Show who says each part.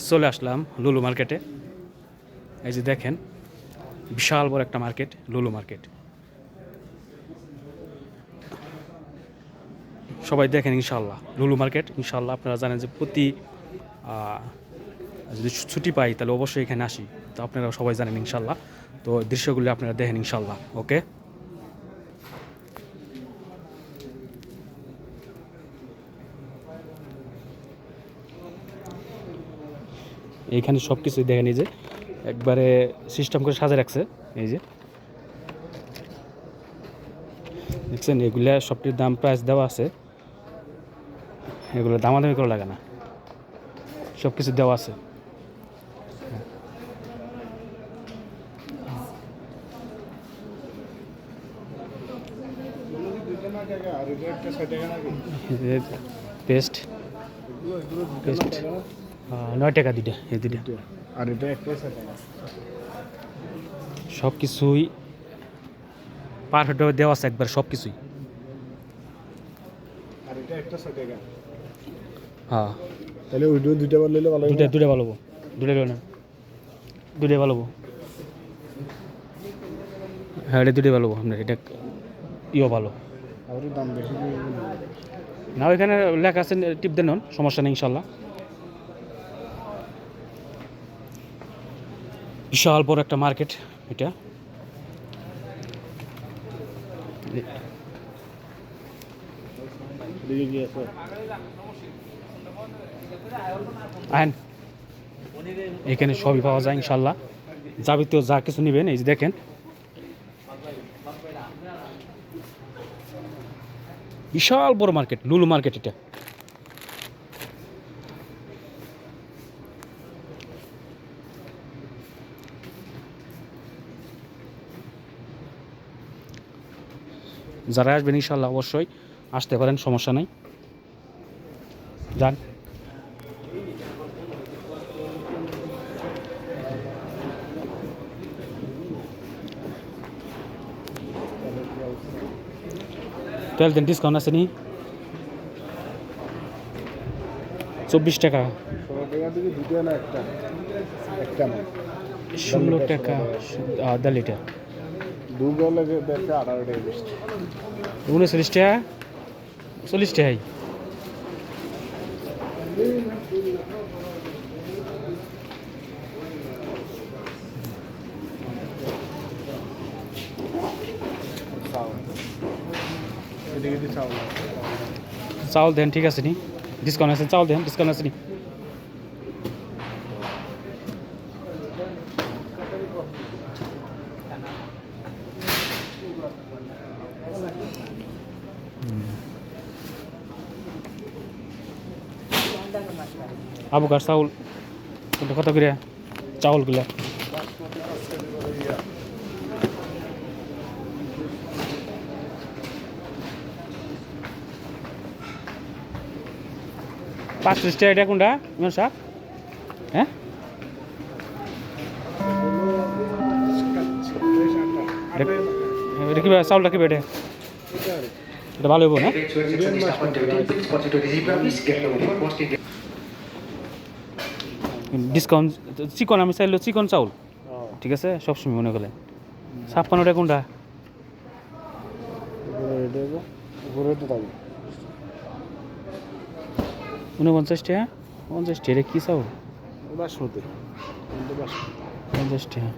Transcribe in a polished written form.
Speaker 1: চলে আসলাম লুলু মার্কেটে। এই যে দেখেন, বিশাল বড় একটা মার্কেট, লুলু মার্কেট। সবাই দেখেন ইনশাল্লাহ, লুলু মার্কেট ইনশাল্লাহ। আপনারা জানেন যে প্রতি যদি ছুটি পাই তাহলে অবশ্যই এখানে আসি। তো আপনারা সবাই জানেন ইনশাল্লাহ। তো দৃশ্যগুলো আপনারা দেখেন ইনশাল্লাহ। ওকে, এইখানে সব কিছুই দেখেন, এই যে একবারে সিস্টেম করে সাজা রাখছে। এই যে দেখছেন, এগুলা সবটির দাম প্রাইস দেওয়া আছে, এগুলো দামাদামি করা লাগে না, সব কিছু দেওয়া আছে। পেস্ট পেস্ট 9 টাকা দুইটা, এই দুইটা।
Speaker 2: আর এটা একটা
Speaker 1: সব কিছুই পারফেক্টভাবে দেওয়া আছে একবার, সব কিছুই।
Speaker 2: আর এটা একটা টাকা।
Speaker 1: হ্যাঁ,
Speaker 2: তাহলে ওইটা দুইটা বার লইলে ভালো হবে।
Speaker 1: দুইটা ভালো হবো, দুইটা লই না, দুইটাই ভালো হবো। হ্যাঁ, এটা দুইটাই ভালো হবো আপনার, এটা ইও ভালো
Speaker 2: আর দাম বেশি
Speaker 1: না। ওইখানে লেখা আছে, টিপ দেন, সমস্যা নেই ইনশাল্লাহ। বিশাল বড় একটা মার্কেট এটা।
Speaker 2: দিকে কি আছে?
Speaker 1: আইন, এখানে সবই পাওয়া যায় ইনশাল্লাহ, যাবতীয় যা কিছু নেবেন। এই যে দেখেন, বিশাল বড় মার্কেট, লুলু মার্কেট এটা। যারা আসবেন ইনশাল্লাহ অবশ্যই আসতে পারেন, সমস্যা নেই, যান। তেল দেন, ডিসকাউন্ট আছে নি? 24 টাকা,
Speaker 2: 16 টাকা দিকে দুটো না একটা? একটা না,
Speaker 1: 16 টাকা আধা লিটার,
Speaker 2: দুটো লাগে দেখতে 18 টাকা বেশি।
Speaker 1: 39 টাকা, 40 টাকাই।
Speaker 2: এদিকে দি চাউল
Speaker 1: চাউল দেন, ঠিক আছে নি? ডিসকাউন্ট আছে, চাউল দেন, ডিসকাউন্ট আছে নি? আবুকার চাউল কোনটা কত করে চাউলগুলা? পাঁচ 30 টাকা, এটা কোনটা ইমাম সাহেব? হ্যাঁ, এটা কি চাউলটা কি বেটে? এটা ভালো হইব না? ডিসকাউন্ট চিকন, আমি চাইলো চিকন চাউল, ঠিক আছে সবসময় মনে করলে। 56 টাকা কোনটা?
Speaker 2: উপরে তো দাম
Speaker 1: 49 টাকা, 50 টাকা, এটা কি চাউল?
Speaker 2: বাসমতি,
Speaker 1: 50 টাকা।